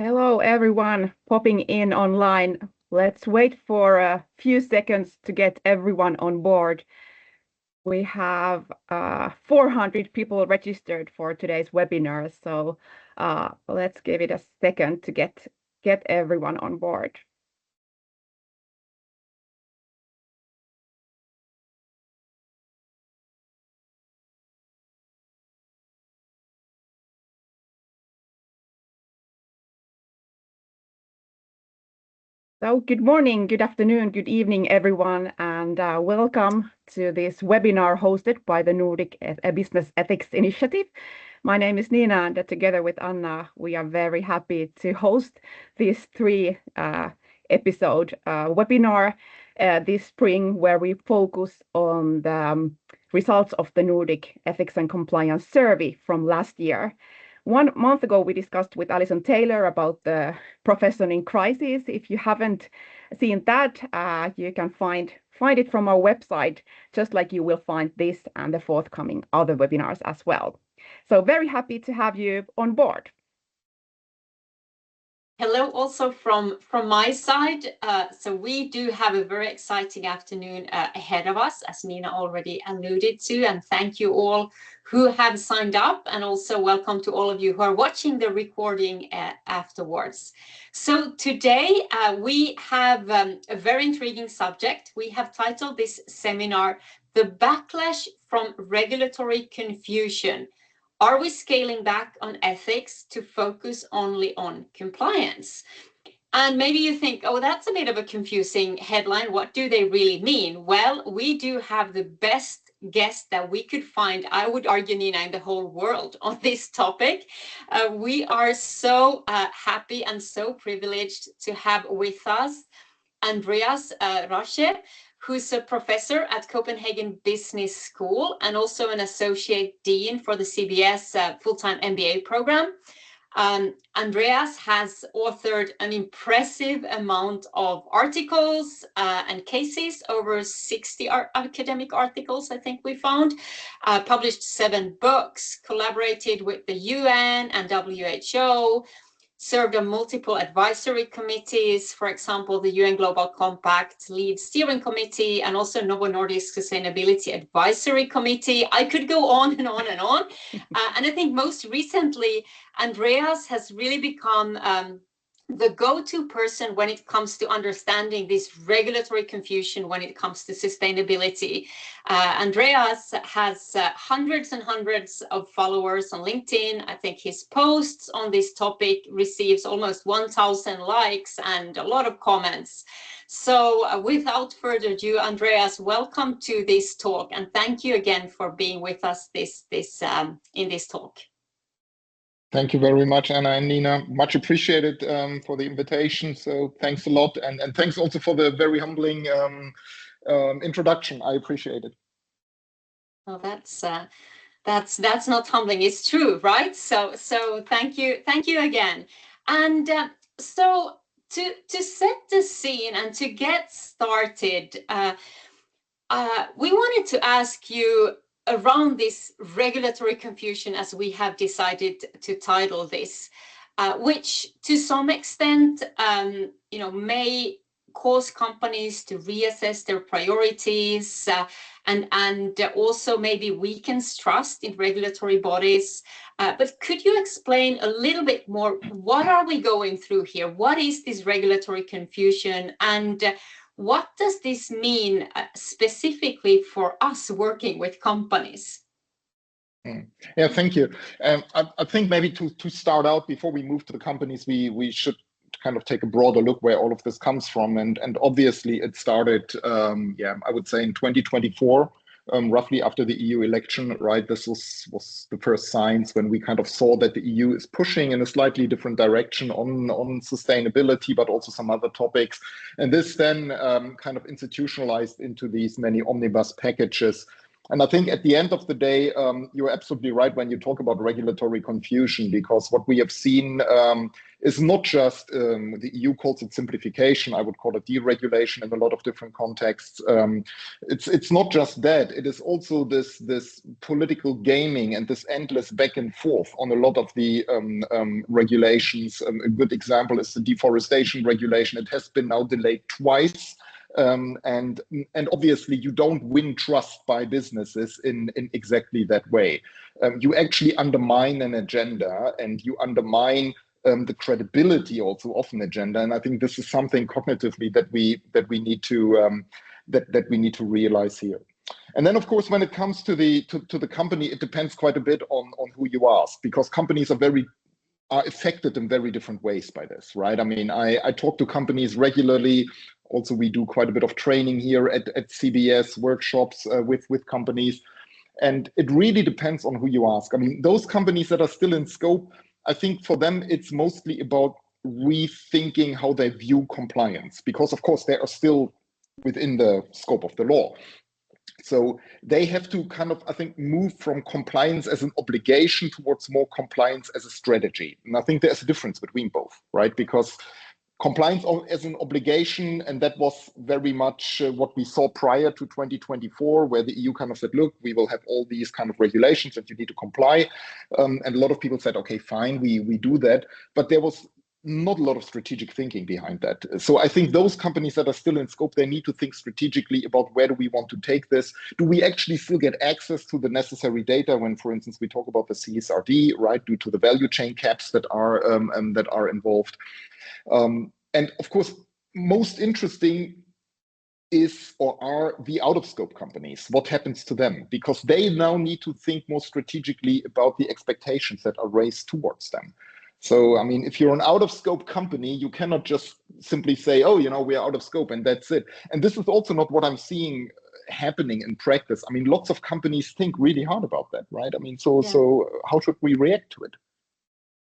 Hello, everyone popping in online. Let's wait for a few seconds to get everyone on board. We have 400 people registered for today's webinar, so let's give it a second to get everyone on board. So good morning, good afternoon, good evening, everyone, and welcome to this webinar hosted by the Nordic Business Ethics Initiative. My name is Niina, and together with Anna, we are very happy to host this three-episode webinar this spring, where we focus on the results of the Nordic Ethics and Compliance Survey from last year. 1 month ago, we discussed with Alison Taylor about the profession in crisis. If you haven't seen that, you can find it from our website, just like you will find this and the forthcoming other webinars as well. So very happy to have you on board. Hello also from my side. So we do have a very exciting afternoon ahead of us, as Niina already alluded to, and thank you all who have signed up, and also welcome to all of you who are watching the recording afterwards. So today we have a very intriguing subject. We have titled this seminar, "The Backlash from Regulatory Confusion. Are we scaling back on ethics to focus only on compliance?" And maybe you think, oh, that's a bit of a confusing headline. What do they really mean? Well, we do have the best guest that we could find, I would argue, Niina, in the whole world on this topic. We are so happy and so privileged to have with us Andreas Rasche, who's a professor at Copenhagen Business School and also an associate dean for the CBS full-time NBE program. Andreas has authored an impressive amount of articles and cases, over 60 academic articles, I think we found, published 7 books, collaborated with the UN and WHO, served on multiple advisory committees, for example, the UN Global Compact Lead Steering Committee, and also Novo Nordisk Sustainability Advisory Committee. I could go on and on and on. And I think most recently, Andreas has really become the go-to person when it comes to understanding this regulatory confusion when it comes to sustainability. Andreas has hundreds and hundreds of followers on LinkedIn. I think his posts on this topic receives almost 1,000 likes and a lot of comments. So without further ado, Andreas, welcome to this talk, and thank you again for being with us in this talk. Thank you very much, Anna and Niina. Much appreciated for the invitation. So thanks a lot, and thanks also for the very humbling introduction. I appreciate it. Well, that's not humbling. It's true, right? So thank you again. And so to set the scene and to get started, we wanted to ask you around this regulatory confusion, as we have decided to title this, which to some extent, may cause companies to reassess their priorities and also maybe weakens trust in regulatory bodies. But could you explain a little bit more, what are we going through here? What is this regulatory confusion, and what does this mean specifically for us working with companies? Yeah, thank you. I think maybe to start out, before we move to the companies, we should kind of take a broader look where all of this comes from. And obviously it started, I would say in 2024, roughly after the EU election, right? This was the first signs when we kind of saw that the EU is pushing in a slightly different direction on sustainability, but also some other topics. And this then kind of institutionalized into these many omnibus packages And I think at the end of the day, you're absolutely right when you talk about regulatory confusion, because what we have seen is not just, the EU calls it simplification, I would call it deregulation in a lot of different contexts. It's not just that, it is also this political gaming and this endless back and forth on a lot of the regulations. A good example is the deforestation regulation. It has been now delayed twice. And obviously you don't win trust by businesses in exactly that way. You actually undermine an agenda, and you undermine the credibility also of an agenda. And I think this is something cognitively that we need to that we need to realize here. And then, of course, when it comes to the company, it depends quite a bit on who you ask, because companies are affected in very different ways by this, right? I mean, I talk to companies regularly. Also, we do quite a bit of training here at CBS, workshops with companies. And it really depends on who you ask. I mean, those companies that are still in scope, I think for them, it's mostly about rethinking how they view compliance, because of course they are still within the scope of the law. So they have to kind of, I think, move from compliance as an obligation towards more compliance as a strategy. And I think there's a difference between both, right? Because compliance as an obligation, and that was very much what we saw prior to 2024, where the EU kind of said, look, we will have all these kind of regulations and you need to comply. And a lot of people said, okay, fine, we do that. But there was not a lot of strategic thinking behind that. So I think those companies that are still in scope, they need to think strategically about where do we want to take this? Do we actually still get access to the necessary data when, for instance, we talk about the CSRD, right, due to the value chain caps that are involved? And of course, most interesting is or are the out-of-scope companies. What happens to them? Because they now need to think more strategically about the expectations that are raised towards them. So, I mean, if you're an out-of-scope company, you cannot just simply say, oh, you know, we are out of scope and that's it. And this is also not what I'm seeing happening in practice. I mean, lots of companies think really hard about that, right? I mean, so how should we react to it?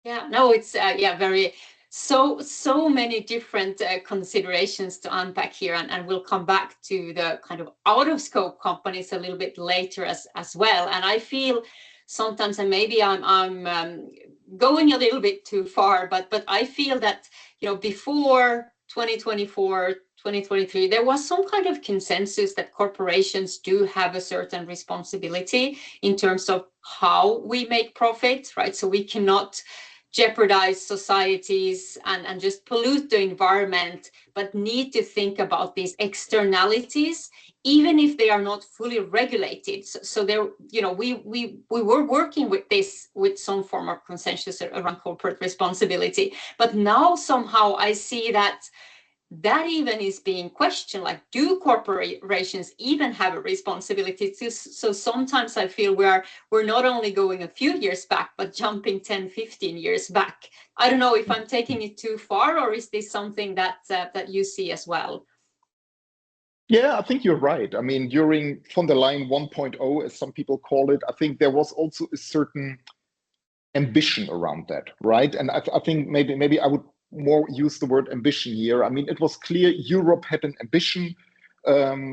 Yeah, no, it's very so many different considerations to unpack here, and we'll come back to the kind of out of scope companies a little bit later as well. And I feel sometimes, and maybe I'm going a little bit too far, but I feel that, you know, before 2024, 2023, there was some kind of consensus that corporations do have a certain responsibility in terms of how we make profit, right? So we cannot jeopardize societies and just pollute the environment, but need to think about these externalities, even if they are not fully regulated. So there, you know, we were working with this with some form of consensus around corporate responsibility, but now somehow I see that even is being questioned, like, do corporations even have a responsibility to? So sometimes I feel we're not only going a few years back, but jumping 10, 15 years back. I don't know if I'm taking it too far, or is this something that you see as well? Yeah, I think you're right. I mean, during von der Leyen 1.0, as some people call it, I think there was also a certain ambition around that, right? And I think maybe I would more use the word ambition here. I mean, it was clear Europe had an ambition.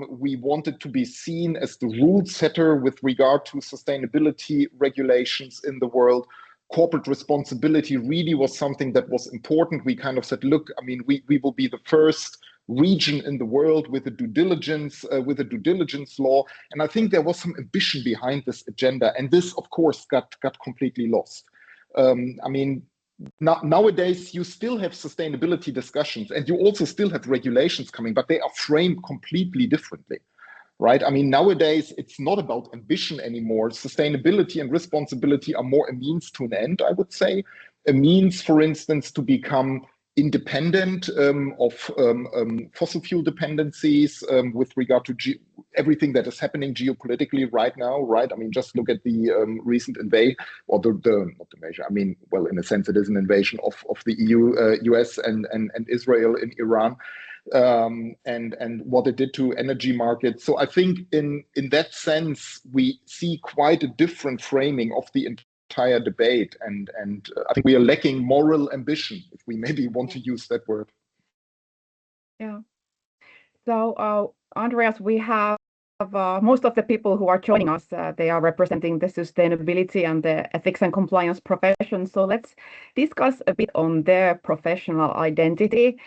We wanted to be seen as the rule setter with regard to sustainability regulations in the world. Corporate responsibility really was something that was important. We kind of said, look, I mean, we will be the first region in the world with a due diligence law. And I think there was some ambition behind this agenda. And this, of course, got completely lost. I mean, nowadays, you still have sustainability discussions and you also still have regulations coming, but they are framed completely differently, right? I mean, nowadays, it's not about ambition anymore. Sustainability and responsibility are more a means to an end, I would say. A means, for instance, to become independent of fossil fuel dependencies with regard to everything that is happening geopolitically right now, right? I mean, just look at the recent invasion, or not the invasion, I mean, well, in a sense, it is an invasion of the EU, US and Israel in Iran, and what it did to energy markets. So I think in that sense, we see quite a different framing of the entire debate, and I think we are lacking moral ambition, if we maybe want to use that word. Yeah. So Andreas, we have most of the people who are joining us, they are representing the sustainability and the ethics and compliance profession. So let's discuss a bit on their professional identity.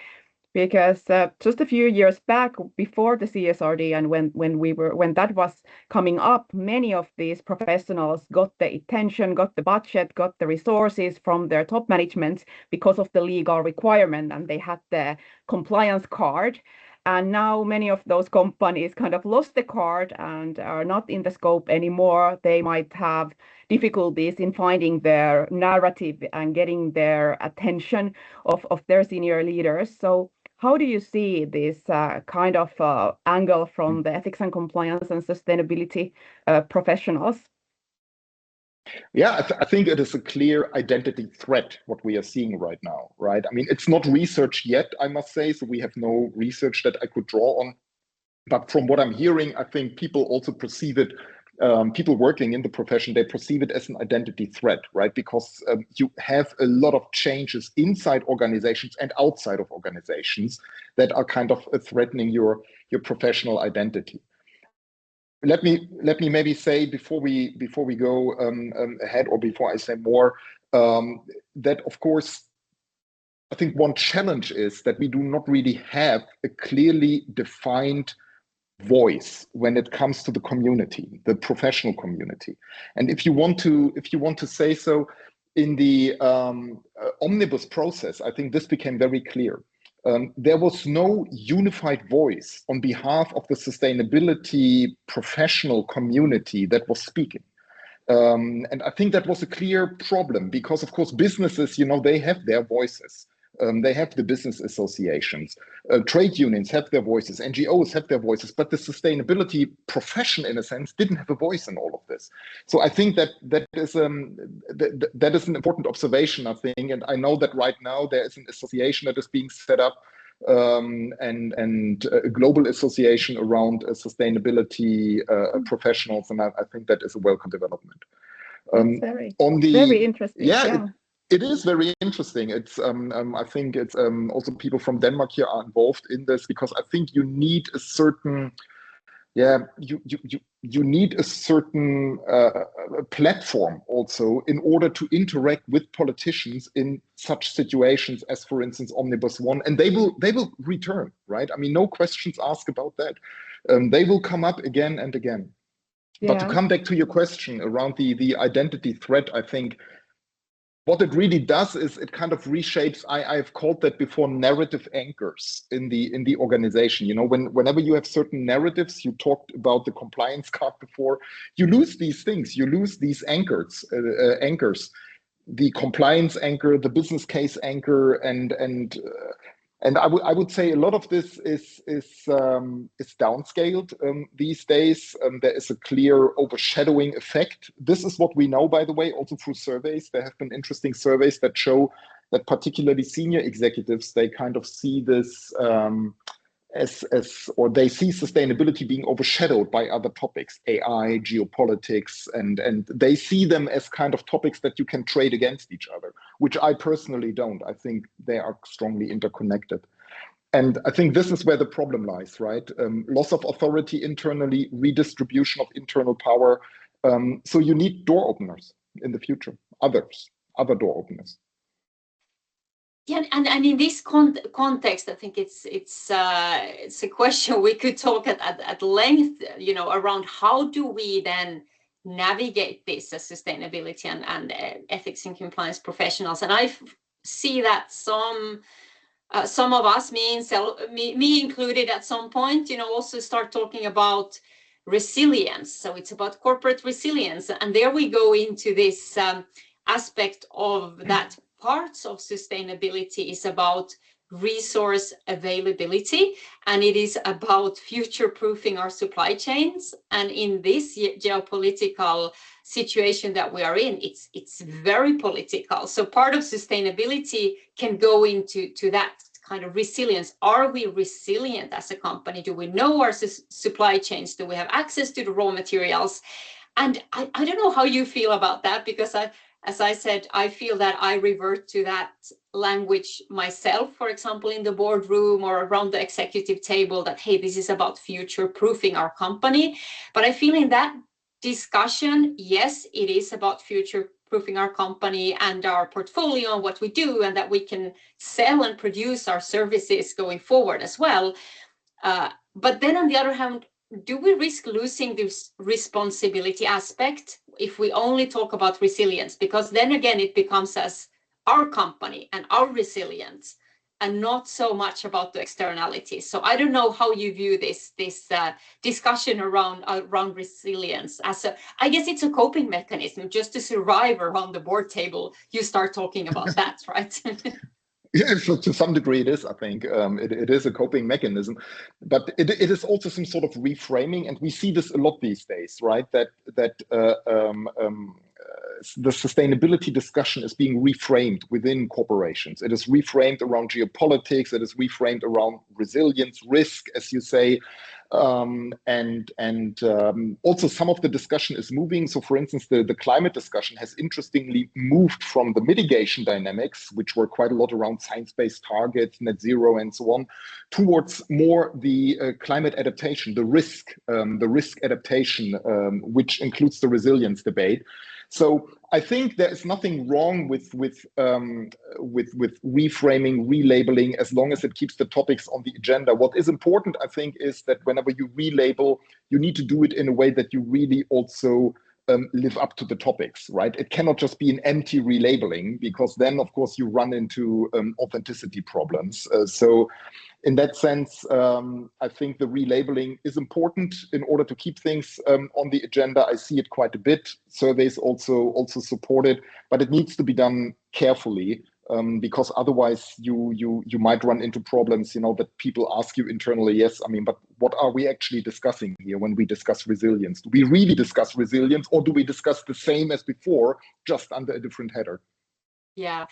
Because just a few years back, before the CSRD and when that was coming up, many of these professionals got the attention, got the budget, got the resources from their top management because of the legal requirement, and they had the compliance card. And now many of those companies kind of lost the card and are not in the scope anymore. They might have difficulties in finding their narrative and getting their attention of their senior leaders. So how do you see this kind of angle from the ethics and compliance and sustainability professionals? Yeah, I think it is a clear identity threat, what we are seeing right now, right? I mean, it's not research yet, I must say, so we have no research that I could draw on. But from what I'm hearing, I think people also perceive it, people working in the profession, they perceive it as an identity threat, right? Because you have a lot of changes inside organizations and outside of organizations that are kind of threatening your professional identity. Let me maybe say before we go ahead, or before I say more, that of course I think one challenge is that we do not really have a clearly defined voice when it comes to the community, the professional community. And if you want to say so, in the omnibus process, I think this became very clear. There was no unified voice on behalf of the sustainability professional community that was speaking. And I think that was a clear problem because, of course, businesses, they have their voices. They have the business associations, trade unions have their voices, NGOs have their voices, but the sustainability profession, in a sense, didn't have a voice in all of this. So I think that is an important observation, I think, and I know that right now there is an association that is being set up, and a global association around sustainability professionals, and I think that is a welcome development. Very interesting. Yeah. It is very interesting. It's I think it's also people from Denmark here are involved in this because I think you need a certain you need a certain platform also in order to interact with politicians in such situations as, for instance, Omnibus 1, and they will return, right? I mean, no questions asked about that. They will come up again and again. Yeah. But to come back to your question around the identity threat, I think what it really does is it kind of reshapes, I've called that before, narrative anchors in the organization. Whenever you have certain narratives, you talked about the compliance card before, you lose these things, you lose these anchors, the compliance anchor, the business case anchor, and I would say a lot of this is downscaled these days. There is a clear overshadowing effect. This is what we know, by the way, also through surveys. There have been interesting surveys that show that particularly senior executives, they kind of see this or they see sustainability being overshadowed by other topics, AI, geopolitics, and they see them as kind of topics that you can trade against each other, which I personally don't. I think they are strongly interconnected. And I think this is where the problem lies, right? Loss of authority internally, redistribution of internal power. So you need door openers in the future, other door openers. Yeah, and in this context, I think it's a question we could talk at length, around how do we then navigate this as sustainability and ethics and compliance professionals. And I see that some of us, me included at some point, also start talking about resilience. So it's about corporate resilience, and there we go into this aspect of that. Parts of sustainability is about resource availability, and it is about future-proofing our supply chains. And in this geopolitical situation that we are in, it's very political. So part of sustainability can go into that kind of resilience. Are we resilient as a company? Do we know our supply chains? Do we have access to the raw materials? And I don't know how you feel about that, because as I said, I feel that I revert to that language myself, for example, in the boardroom or around the executive table, that, hey, this is about future-proofing our company. But I feel in that discussion, yes, it is about future-proofing our company and our portfolio and what we do, and that we can sell and produce our services going forward as well. But then on the other hand, do we risk losing this responsibility aspect if we only talk about resilience? Because then again, it becomes as our company and our resilience, and not so much about the externalities. So I don't know how you view this discussion around resilience as I guess it's a coping mechanism just to survive around the board table. You start talking about that, right? Yeah, so to some degree it is, I think. It is a coping mechanism, but it is also some sort of reframing, and we see this a lot these days, right? That the sustainability discussion is being reframed within corporations. It is reframed around geopolitics. It is reframed around resilience, risk, as you say. Also some of the discussion is moving. So for instance, the climate discussion has interestingly moved from the mitigation dynamics, which were quite a lot around science-based targets, net zero and so on, towards more the climate adaptation, the risk adaptation, which includes the resilience debate. So I think there is nothing wrong with reframing, relabeling, as long as it keeps the topics on the agenda. What is important, I think, is that whenever you relabel, you need to do it in a way that you really also live up to the topics, right? It cannot just be an empty relabeling, because then, of course, you run into authenticity problems. So in that sense, I think the relabeling is important in order to keep things on the agenda. I see it quite a bit. Surveys also support it, but it needs to be done carefully, because otherwise you might run into problems, that people ask you internally, yes, I mean, but what are we actually discussing here when we discuss resilience? Do we really discuss resilience, or do we discuss the same as before, just under a different header? Yeah,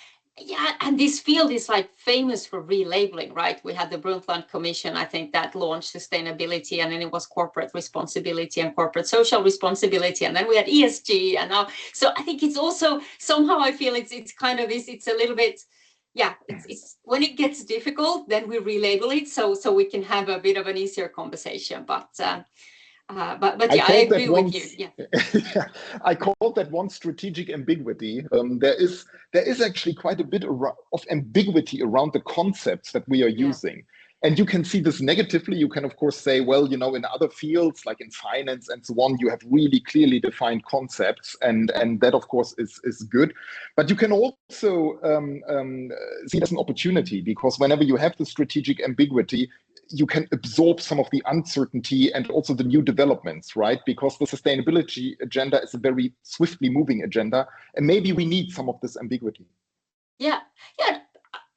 and this field is like famous for relabeling, right? We had the Brundtland Commission, I think, that launched sustainability, and then it was corporate responsibility and corporate social responsibility, and then we had ESG, and now, so I think it's also somehow, I feel it's kind of it's a little bit, yeah, it's when it gets difficult, then we relabel it so we can have a bit of an easier conversation, but yeah, I agree with you. Yeah. I called that one strategic ambiguity. There is actually quite a bit of ambiguity around the concepts that we are using. And you can see this negatively. You can, of course, say, well, in other fields, like in finance and so on, you have really clearly defined concepts. And that, of course, is good. But you can also see it as an opportunity, because whenever you have the strategic ambiguity, you can absorb some of the uncertainty and also the new developments, right? Because the sustainability agenda is a very swiftly moving agenda, and maybe we need some of this ambiguity. Yeah.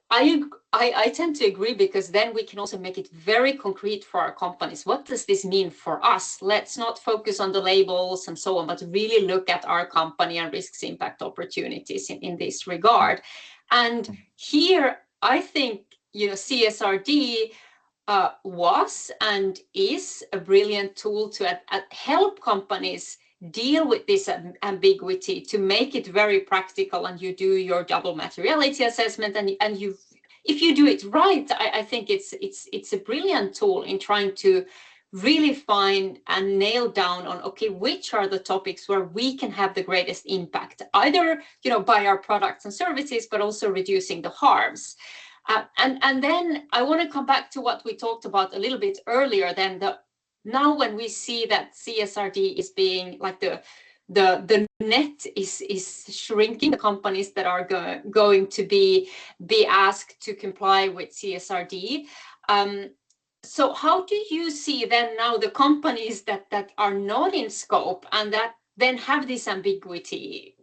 I tend to agree, because then we can also make it very concrete for our companies. What does this mean for us? Let's not focus on the labels and so on, but really look at our company and risks, impact, opportunities in this regard. And here, I think, CSRD was and is a brilliant tool to help companies deal with this ambiguity, to make it very practical, and you do your double materiality assessment, and if you do it right, I think it's a brilliant tool in trying to really find and nail down on, okay, which are the topics where we can have the greatest impact, either by our products and services, but also reducing the harms. And then I want to come back to what we talked about a little bit earlier. Then now when we see that CSRD is being like the net is shrinking, the companies that are going to be asked to comply with CSRD. So how do you see then now the companies that are not in scope and that then have this ambiguity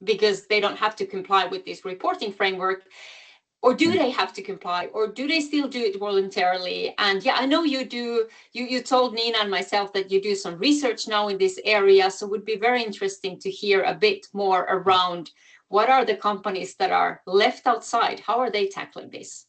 because they don't have to comply with this reporting framework? Or do they have to comply, or do they still do it voluntarily? And yeah, I know you do. You told Niina and myself that you do some research now in this area, so it would be very interesting to hear a bit more around what are the companies that are left outside? How are they tackling this?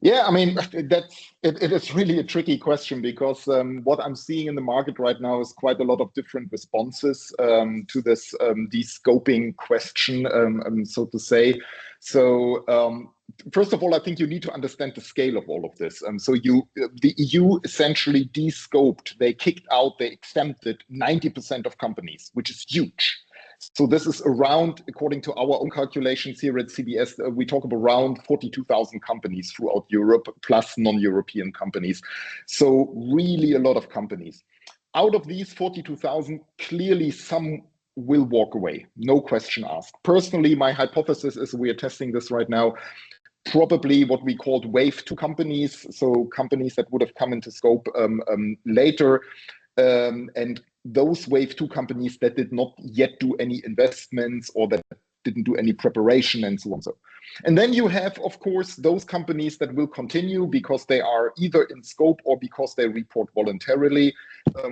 Yeah, I mean, it is really a tricky question because what I'm seeing in the market right now is quite a lot of different responses to this de-scoping question, so to say. So first of all, I think you need to understand the scale of all of this. The EU essentially de-scoped, they kicked out, they exempted 90% of companies, which is huge. So this is around, according to our own calculations here at CBS, we talk about around 42,000 companies throughout Europe, plus non-European companies. So really a lot of companies. Out of these 42,000, clearly some will walk away, no question asked. Personally, my hypothesis is, we are testing this right now, probably what we called wave 2 companies, so companies that would have come into scope later. And those wave 2 companies that did not yet do any investments or that didn't do any preparation and so on. And then you have, of course, those companies that will continue because they are either in scope or because they report voluntarily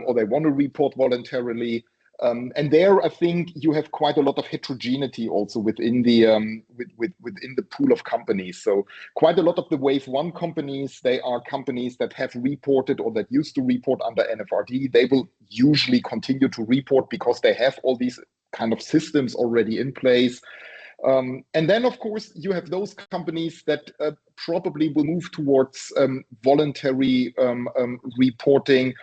or they want to report voluntarily. And there, I think you have quite a lot of heterogeneity also within the within the pool of companies. So quite a lot of the wave 1 companies, they are companies that have reported or that used to report under NFRD. They will usually continue to report because they have all these kind of systems already in place. And then, of course, you have those companies that probably will move towards voluntary reporting,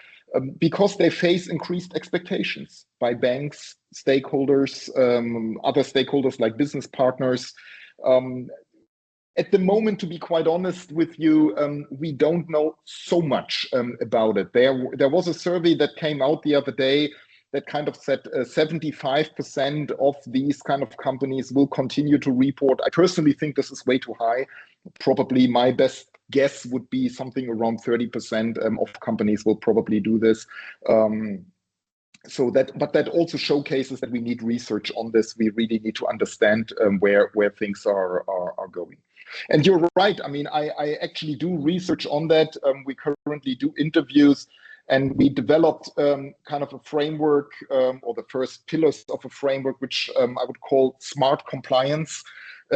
because they face increased expectations by banks, stakeholders, other stakeholders like business partners. At the moment, to be quite honest with you, we don't know so much about it. There was a survey that came out the other day that kind of said 75% of these kind of companies will continue to report. I personally think this is way too high. Probably my best guess would be something around 30% of companies will probably do this. But that also showcases that we need research on this. We really need to understand where things are going. And you're right. I mean, I actually do research on that. We currently do interviews, and we developed kind of a framework or the first pillars of a framework, which I would call smart compliance,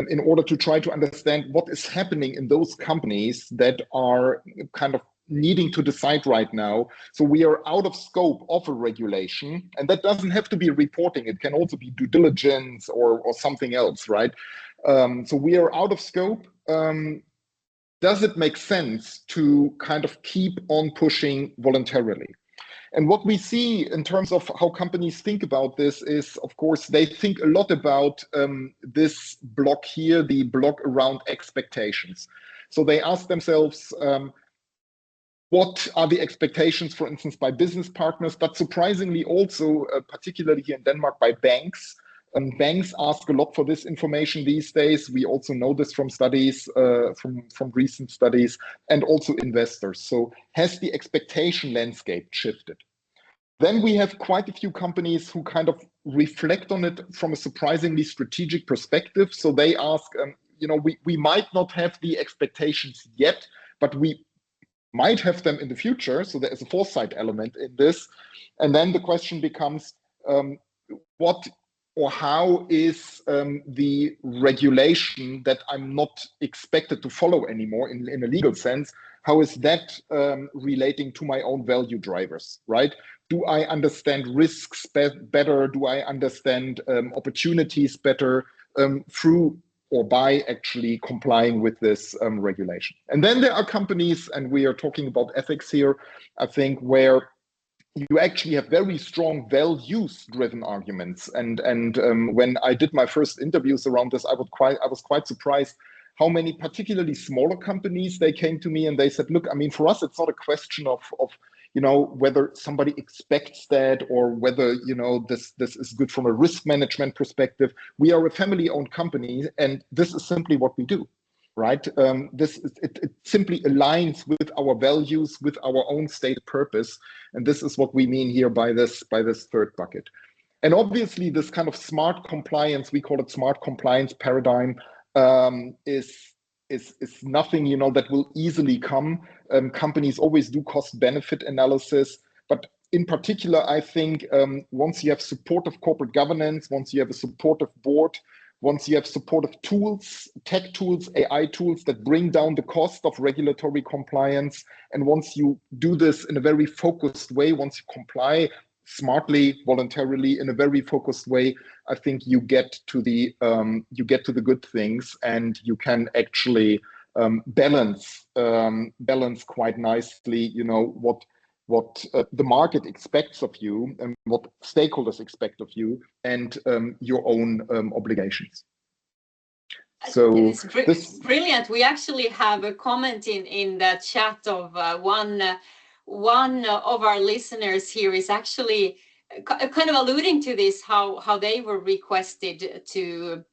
in order to try to understand what is happening in those companies that are kind of needing to decide right now. So we are out of scope of a regulation, and that doesn't have to be reporting. It can also be due diligence or something else, right? So we are out of scope. Does it make sense to kind of keep on pushing voluntarily? And what we see in terms of how companies think about this is, of course, they think a lot about this block here, the block around expectations. So they ask themselves, what are the expectations, for instance, by business partners, but surprisingly also, particularly here in Denmark, by banks. Banks ask a lot for this information these days. We also know this from studies, from recent studies, and also investors. So has the expectation landscape shifted? Then we have quite a few companies who kind of reflect on it from a surprisingly strategic perspective. So they ask, we might not have the expectations yet, but we might have them in the future. So there is a foresight element in this. And then the question becomes, what or how is the regulation that I'm not expected to follow anymore in a legal sense, how is that relating to my own value drivers, right? Do I understand risks better? Do I understand opportunities better through or by actually complying with this regulation? And then there are companies, and we are talking about ethics here, I think, where you actually have very strong values-driven arguments. And when I did my first interviews around this, I was quite surprised how many particularly smaller companies, they came to me and they said, look, I mean, for us, it's not a question of whether somebody expects that or whether, this is good from a risk management perspective. We are a family-owned company, and this is simply what we do. Right? It simply aligns with our values, with our own stated purpose. And this is what we mean here by this third bucket. And obviously this kind of smart compliance, we call it smart compliance paradigm, is nothing, that will easily come. Companies always do cost benefit analysis, but in particular, I think once you have supportive corporate governance, once you have a supportive board, once you have supportive tools, tech tools, AI tools that bring down the cost of regulatory compliance, and once you do this in a very focused way, once you comply smartly, voluntarily, in a very focused way, I think you get to the good things, and you can actually balance quite nicely, what the market expects of you and what stakeholders expect of you, and your own obligations. So it's brilliant. We actually have a comment in the chat of one of our listeners here is actually kind of alluding to this, how they were requested to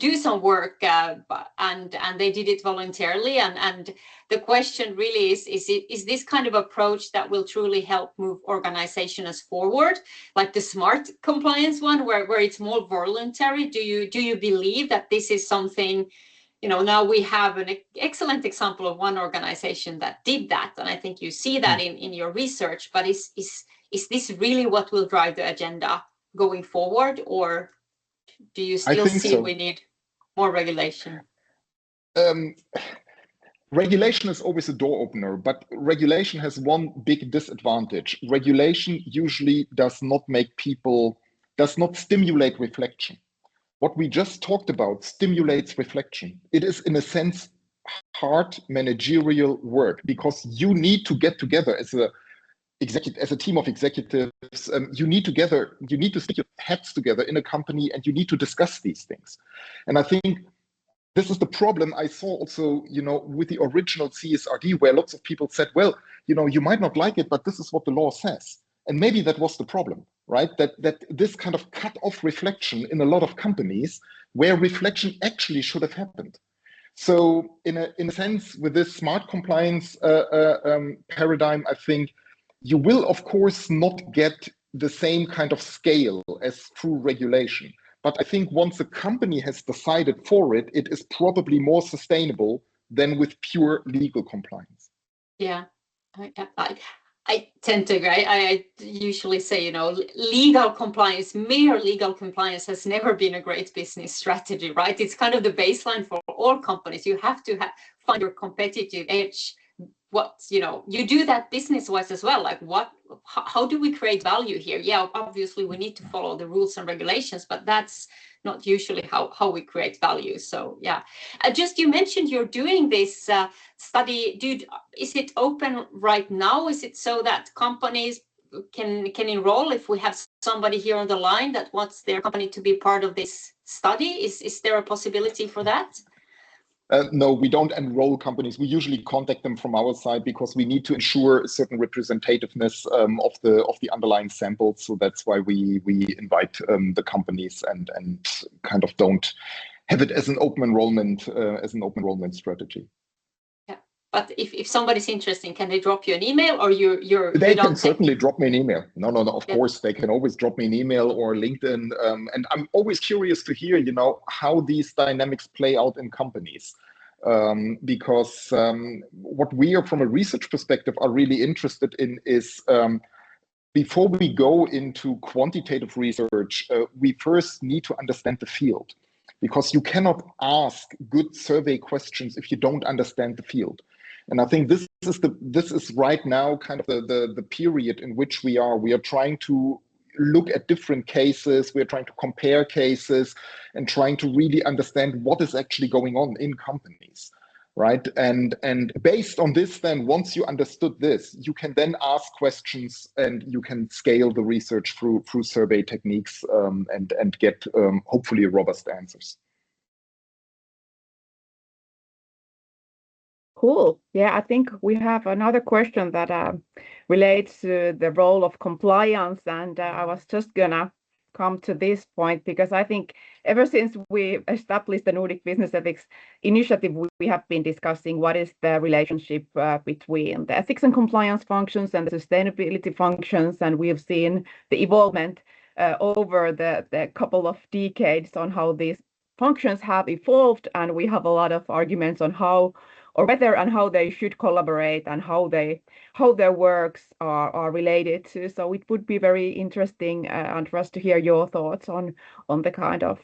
do some work, and they did it voluntarily, and the question really is this kind of approach that will truly help move organizations forward, like the smart compliance one, where it's more voluntary? Do you believe that this is something, now we have an excellent example of one organization that did that, and I think you see that in your research, but is this really what will drive the agenda going forward, or do you still see so. We need more regulation? Regulation is always a door opener, but regulation has one big disadvantage. Regulation usually does not stimulate reflection. What we just talked about stimulates reflection. It is, in a sense, hard managerial work, because you need to get together as a team of executives. You need to stick your heads together in a company, and you need to discuss these things. And I think this is the problem I saw also, with the original CSRD, where lots of people said, well, you might not like it, but this is what the law says. And maybe that was the problem, right? That this kind of cut off reflection in a lot of companies where reflection actually should have happened. So in a sense, with this smart compliance paradigm, I think you will, of course, not get the same kind of scale as through regulation. But I think once a company has decided for it, it is probably more sustainable than with pure legal compliance. Yeah, I tend to agree. I usually say, legal compliance, mere legal compliance has never been a great business strategy, right? It's kind of the baseline for all companies. You have to find your competitive edge. You do that business-wise as well. Like how do we create value here? Yeah, obviously we need to follow the rules and regulations, but that's not usually how we create value. So yeah, you mentioned you're doing this study. Is it open right now? Is it so that companies can enroll? If we have somebody here on the line that wants their company to be part of this study, is there a possibility for that? No, we don't enroll companies. We usually contact them from our side because we need to ensure a certain representativeness of the underlying samples. So that's why we invite the companies and kind of don't have it as an open enrollment strategy. Yeah, but if somebody's interested, can they drop you an email, or They can certainly drop me an email. No, of course, they can always drop me an email or LinkedIn. And I'm always curious to hear, how these dynamics play out in companies. Because what we are, from a research perspective, are really interested in is, before we go into quantitative research, we first need to understand the field, because you cannot ask good survey questions if you don't understand the field. And I think this is right now kind of the period in which we are. We are trying to look at different cases. We're trying to compare cases and trying to really understand what is actually going on in companies, right? And based on this, then once you understood this, you can then ask questions, and you can scale the research through survey techniques, and get hopefully robust answers. Cool. Yeah, I think we have another question that relates to the role of compliance, and I was just gonna come to this point, because I think ever since we established the Nordic Business Ethics Initiative, we have been discussing what is the relationship between the ethics and compliance functions and the sustainability functions, and we have seen the evolvement over the couple of decades on how these functions have evolved, and we have a lot of arguments on how or whether and how they should collaborate and how their works are related to. So it would be very interesting, Andreas, to hear your thoughts on the kind of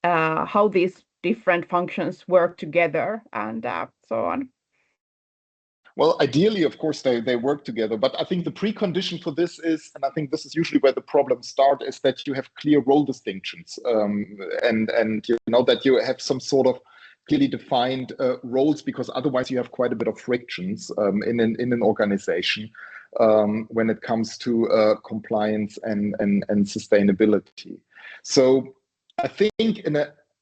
how these different functions work together and so on? Well, ideally, of course, they work together. But I think the precondition for this is, and I think this is usually where the problems start, is that you have clear role distinctions, and you know that you have some sort of clearly defined roles, because otherwise you have quite a bit of frictions in an organization when it comes to compliance and sustainability. So I think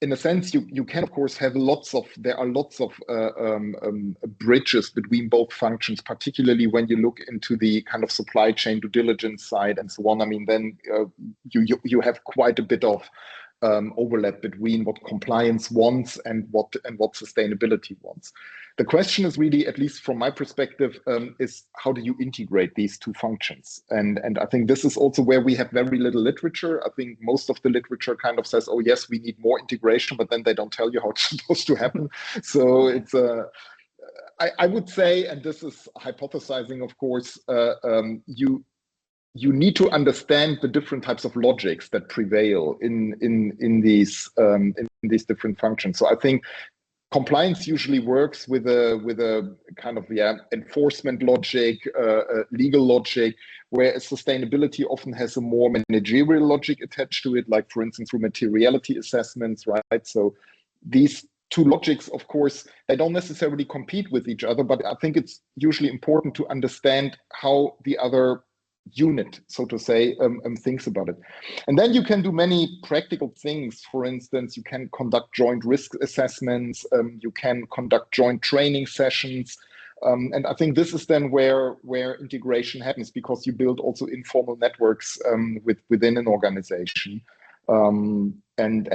in a sense, you can, of course, have there are lots of bridges between both functions, particularly when you look into the kind of supply chain due diligence side and so on. I mean, then you have quite a bit of overlap between what compliance wants and what sustainability wants. The question is really, at least from my perspective, is how do you integrate these two functions? And I think this is also where we have very little literature. I think most of the literature kind of says, oh yes, we need more integration, but then they don't tell you how it's supposed to happen. So it's I would say, and this is hypothesizing, of course, you need to understand the different types of logics that prevail in these different functions. So I think compliance usually works with a kind of enforcement logic, legal logic, whereas sustainability often has a more managerial logic attached to it, like for instance through materiality assessments, right? So these two logics, of course, they don't necessarily compete with each other, but I think it's usually important to understand how the other unit, so to say, thinks about it. And then you can do many practical things. For instance, you can conduct joint risk assessments, you can conduct joint training sessions. And I think this is then where integration happens, because you build also informal networks within an organization. And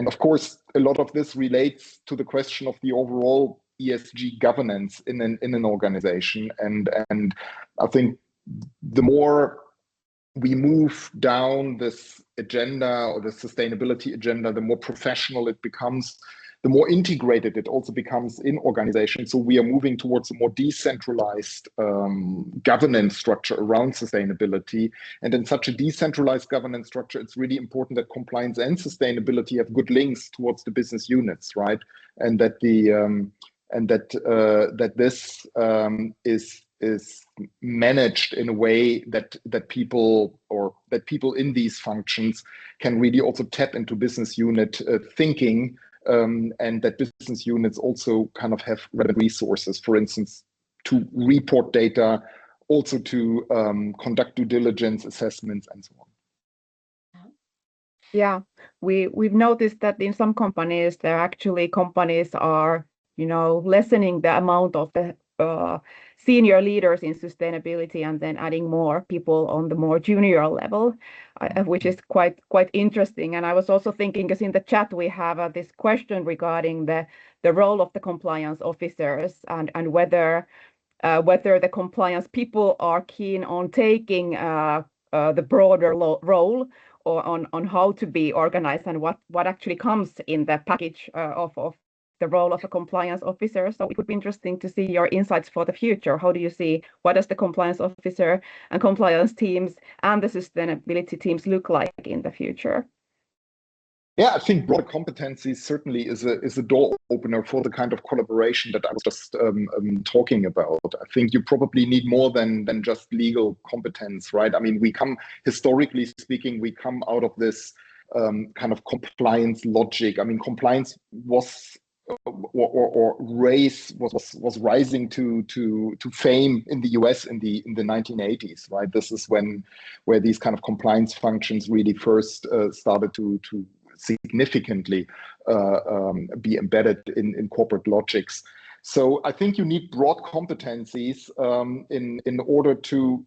of course, a lot of this relates to the question of the overall ESG governance in an organization. And I think the more we move down this agenda, or the sustainability agenda, the more professional it becomes, the more integrated it also becomes in organizations. So we are moving towards a more decentralized governance structure around sustainability. And in such a decentralized governance structure, it's really important that compliance and sustainability have good links towards the business units, right? And that that this is managed in a way that people in these functions can really also tap into business unit thinking, and that business units also kind of have relevant resources, for instance, to report data, also to conduct due diligence assessments and so on. Yeah, we've noticed that in some companies, companies are, lessening the amount of the senior leaders in sustainability and then adding more people on the more junior level, which is quite interesting. And I was also thinking, because in the chat we have this question regarding the role of the compliance officers and whether the compliance people are keen on taking the broader role, or on how to be organized and what actually comes in the package of the role of a compliance officer. So it would be interesting to see your insights for the future. How do you see, what does the compliance officer and compliance teams and the sustainability teams look like in the future? Yeah, I think broad competencies certainly is a door opener for the kind of collaboration that I was just talking about. I think you probably need more than just legal competence, right? I mean, historically speaking, we come out of this kind of compliance logic. I mean, compliance was or race was rising to fame in the US in the 1980s, right? This is where these kind of compliance functions really first started to significantly be embedded in corporate logics. So I think you need broad competencies in order to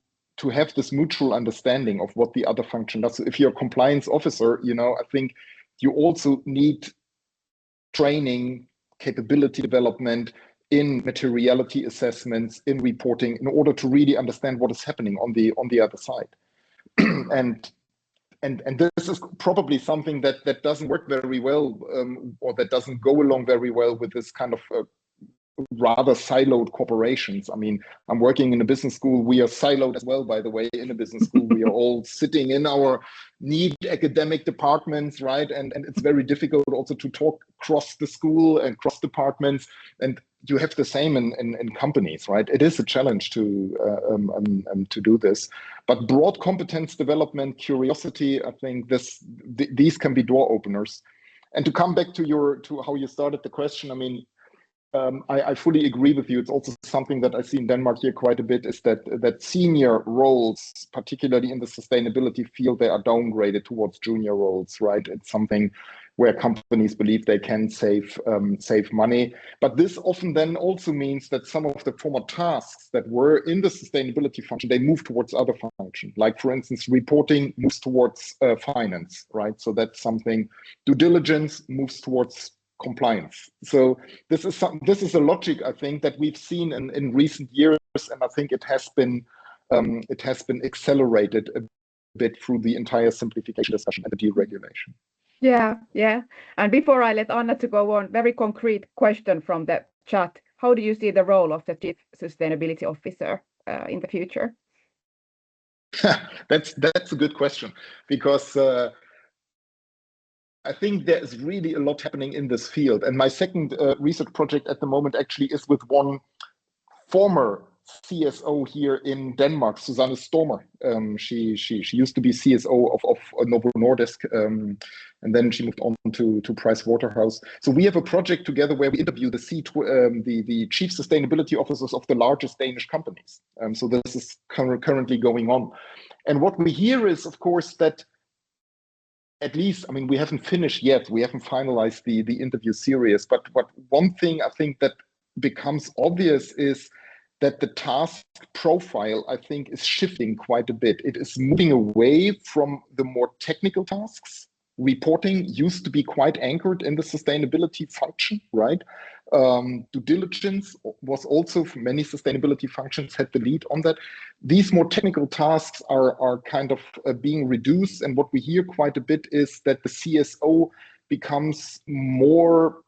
have this mutual understanding of what the other function does. So if you're a compliance officer, I think you also need training, capability development in materiality assessments, in reporting, in order to really understand what is happening on the other side. And this is probably something that doesn't work very well, or that doesn't go along very well with this kind of rather siloed corporations. I mean, I'm working in a business school. We are siloed as well, by the way. In a business school, we are all sitting in our neat academic departments, right? And it's very difficult also to talk across the school and cross departments. And you have the same in companies, right? It is a challenge to do this. But broad competence development, curiosity, I think these can be door openers. And to come back to how you started the question, I mean, I fully agree with you. It's also something that I see in Denmark here quite a bit, is that senior roles, particularly in the sustainability field, they are downgraded towards junior roles, right? It's something where companies believe they can save money. But this often then also means that some of the former tasks that were in the sustainability function, they move towards other functions. Like, for instance, reporting moves towards finance, right? So that's something. Due diligence moves towards compliance. So this is a logic, I think, that we've seen in recent years, and I think it has been accelerated a bit through the entire simplification discussion and the deregulation. Yeah. And before I let Anna to go on, very concrete question from the chat: how do you see the role of the Chief Sustainability Officer in the future? That's a good question, because I think there is really a lot happening in this field. And my second research project at the moment actually is with one former CSO here in Denmark, Susanne Stormer. She used to be CSO of Novo Nordisk, and then she moved on to Price Waterhouse. So we have a project together where we interview the chief sustainability officers of the largest Danish companies. So this is currently going on. And what we hear is, of course, that at least, I mean, we haven't finished yet. We haven't finalized the interview series. But one thing I think that becomes obvious is that the task profile, I think, is shifting quite a bit. It is moving away from the more technical tasks. Reporting used to be quite anchored in the sustainability function, right? Due diligence was also, for many sustainability functions, had the lead on that. These more technical tasks are kind of being reduced. And what we hear quite a bit is that the CSO becomes more,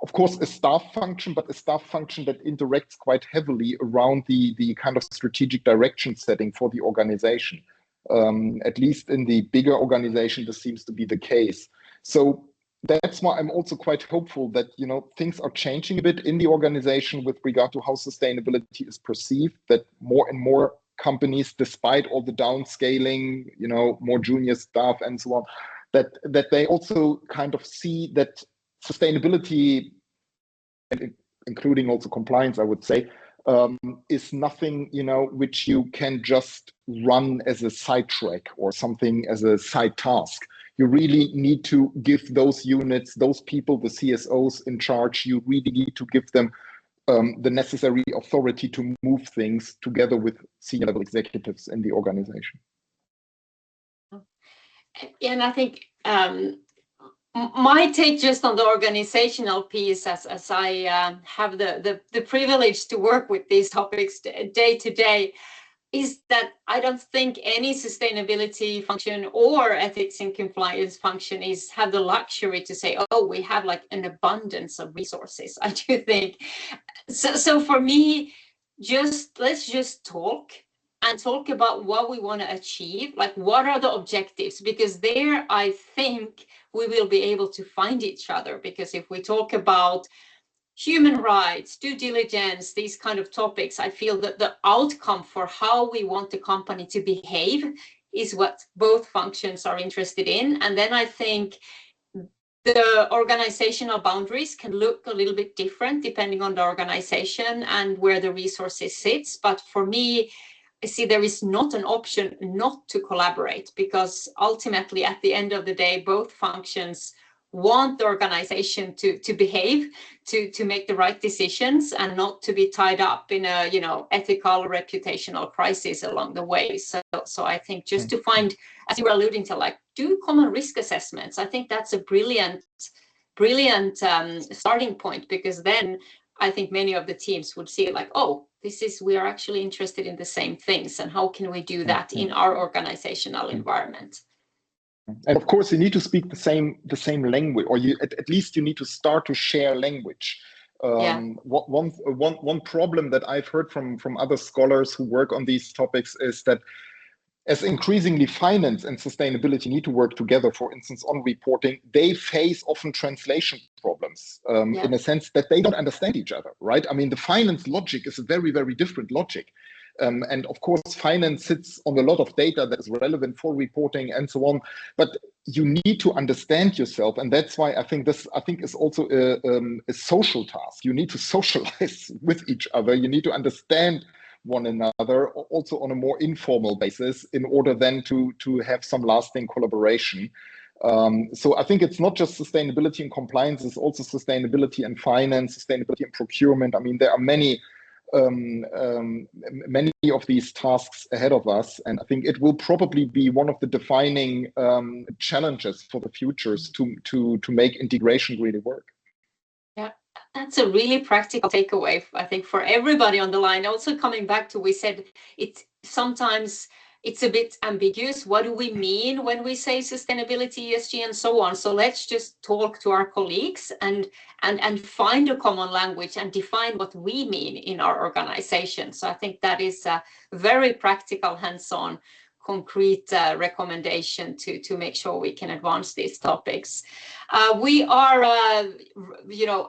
of course, a staff function, but a staff function that interacts quite heavily around the kind of strategic direction setting for the organization. At least in the bigger organization, this seems to be the case. So that's why I'm also quite hopeful that, you know, things are changing a bit in the organization with regard to how sustainability is perceived, that more and more companies, despite all the downscaling, you know, more junior staff and so on, that they also kind of see that sustainability, including also compliance, I would say, is nothing, you know, which you can just run as a side track or something as a side task. You really need to give those units, those people, the CSOs in charge, you really need to give them the necessary authority to move things together with senior level executives in the organization. And I think my take just on the organizational piece, as I have the privilege to work with these topics day to day, is that I don't think any sustainability function or ethics and compliance function have the luxury to say, oh, we have like an abundance of resources. I do think so for me, let's just talk about what we want to achieve, like what are the objectives, because there I think we will be able to find each other. Because if we talk about human rights, due diligence, these kind of topics, I feel that the outcome for how we want the company to behave is what both functions are interested in. And then I think the organizational boundaries can look a little bit different depending on the organization and where the resources sits. But for me, I see there is not an option not to collaborate, because ultimately at the end of the day, both functions want the organization to behave, to make the right decisions, and not to be tied up in a, you know, ethical or reputational crisis along the way. So I think just to find, as you were alluding to, like, do common risk assessments. I think that's a brilliant starting point, because then I think many of the teams would see like, oh, we are actually interested in the same things, and how can we do that in our organizational environment? And of course, you need to speak the same language, or you at least you need to start to share language. One problem that I've heard from other scholars who work on these topics is that as increasingly finance and sustainability need to work together, for instance, on reporting, they face often translation problems in a sense that they don't understand each other, right? I mean, the finance logic is a very, very different logic. And of course, finance sits on a lot of data that is relevant for reporting and so on. But you need to understand yourself, and that's why I think is also a social task. You need to socialize with each other. You need to understand one another, also on a more informal basis, in order then to have some lasting collaboration. So I think it's not just sustainability and compliance; it's also sustainability and finance, sustainability and procurement. I mean, there are many of these tasks ahead of us, and I think it will probably be one of the defining challenges for the futures to make integration really work. Yeah, that's a really practical takeaway, I think, for everybody on the line. Also, coming back to, we said sometimes it's a bit ambiguous. What do we mean when we say sustainability, ESG, and so on? So let's just talk to our colleagues and find a common language and define what we mean in our organization. So I think that is a very practical, hands-on, concrete recommendation to make sure we can advance these topics. We are,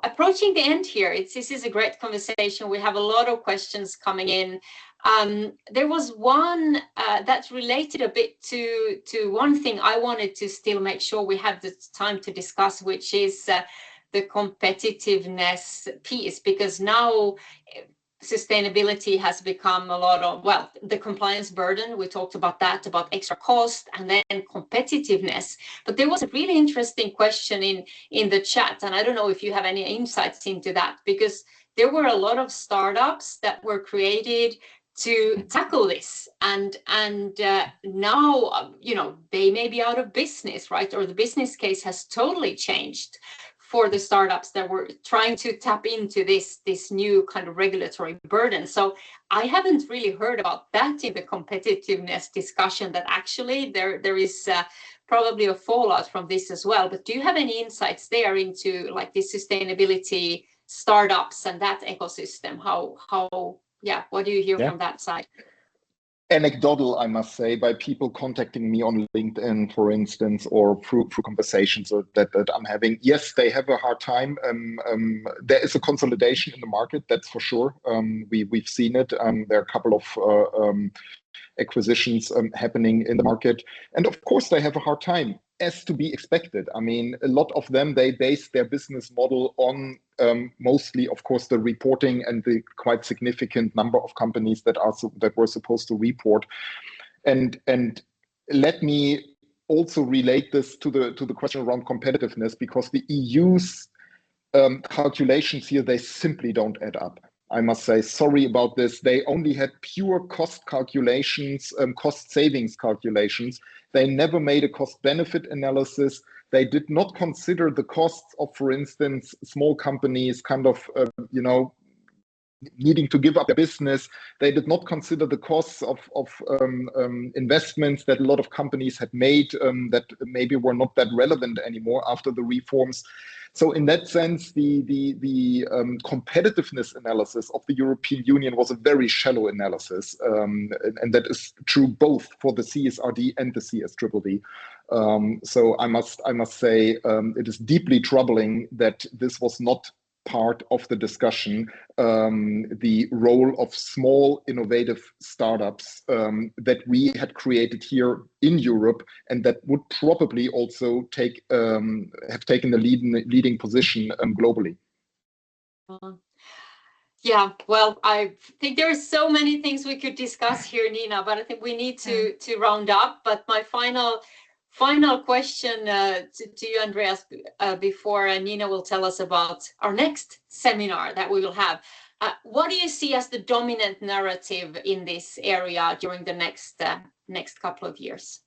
approaching the end here. This is a great conversation. We have a lot of questions coming in. There was one that related a bit to one thing I wanted to still make sure we have the time to discuss, which is the competitiveness piece, because now sustainability has become a lot of, well, the compliance burden, we talked about that, about extra cost, and then competitiveness. But there was a really interesting question in the chat, and I don't know if you have any insights into that, because there were a lot of startups that were created to tackle this, and now they may be out of business, right? Or the business case has totally changed for the startups that were trying to tap into this new kind of regulatory burden. So I haven't really heard about that in the competitiveness discussion, that actually there is probably a fallout from this as well. But do you have any insights there into like the sustainability startups and that ecosystem? What do you hear from that side? Anecdotal, I must say, by people contacting me on LinkedIn, for instance, or through conversations that I'm having. Yes, they have a hard time. There is a consolidation in the market, that's for sure. We've seen it. There are a couple of acquisitions happening in the market. And of course, they have a hard time, as to be expected. I mean, a lot of them, they base their business model on mostly, of course, the reporting and the quite significant number of companies that were supposed to report. And let me also relate this to the question around competitiveness, because the EU's calculations here, they simply don't add up. I must say, sorry about this. They only had pure cost calculations, cost savings calculations. They never made a cost benefit analysis. They did not consider the costs of, for instance, small companies kind of, needing to give up their business. They did not consider the costs of investments that a lot of companies had made that maybe were not that relevant anymore after the reforms. So in that sense, the competitiveness analysis of the European Union was a very shallow analysis, and that is true both for the CSRD and the CSDDD. So I must say it is deeply troubling that this was not part of the discussion, the role of small innovative startups that we had created here in Europe, and that would probably also have taken the leading position globally. Yeah, well, I think there are so many things we could discuss here, Niina, but I think we need to round up. But my final question to you, Andreas, before Niina will tell us about our next seminar that we will have. What do you see as the dominant narrative in this area during the next couple of years?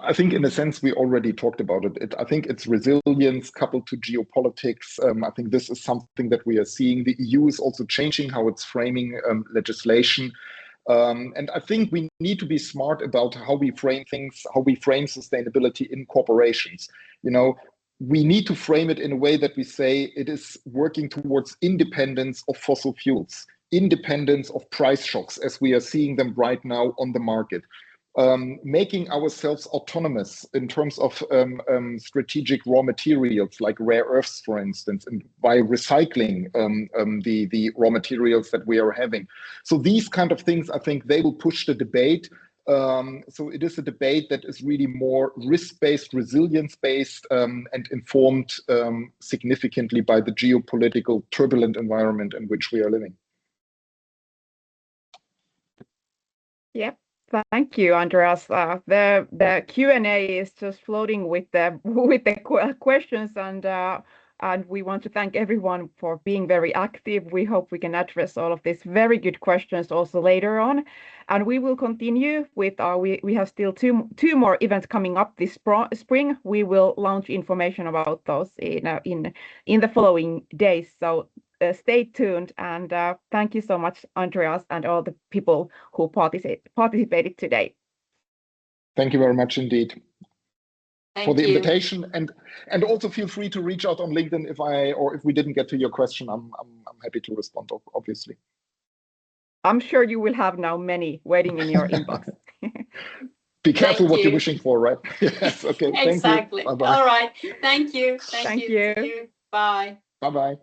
I think in a sense, we already talked about it. I think it's resilience coupled to geopolitics. I think this is something that we are seeing. The EU is also changing how it's framing legislation. And I think we need to be smart about how we frame things, how we frame sustainability in corporations. You know, we need to frame it in a way that we say it is working towards independence of fossil fuels, independence of price shocks as we are seeing them right now on the market. Making ourselves autonomous in terms of strategic raw materials like rare earths, for instance, and by recycling the raw materials that we are having. So these kind of things, I think they will push the debate. So it is a debate that is really more risk-based, resilience-based, and informed significantly by the geopolitical turbulent environment in which we are living. Yep. Thank you, Andreas. The Q&A is just floating with the questions, and we want to thank everyone for being very active. We hope we can address all of these very good questions also later on, and we will continue with our. We have still two more events coming up this spring. We will launch information about those in the following days. So. Stay tuned, and thank you so much, Andreas, and all the people who participated today. Thank you very much indeed for the you. invitation, and also feel free to reach out on LinkedIn if we didn't get to your question. I'm happy to respond, obviously. I'm sure you will have now many waiting in your inbox. Be careful what you're wishing for, right? Yes. Okay. Exactly. Thank you. Bye-bye. All right. Thank you. Thank you. you. Bye. Bye-bye.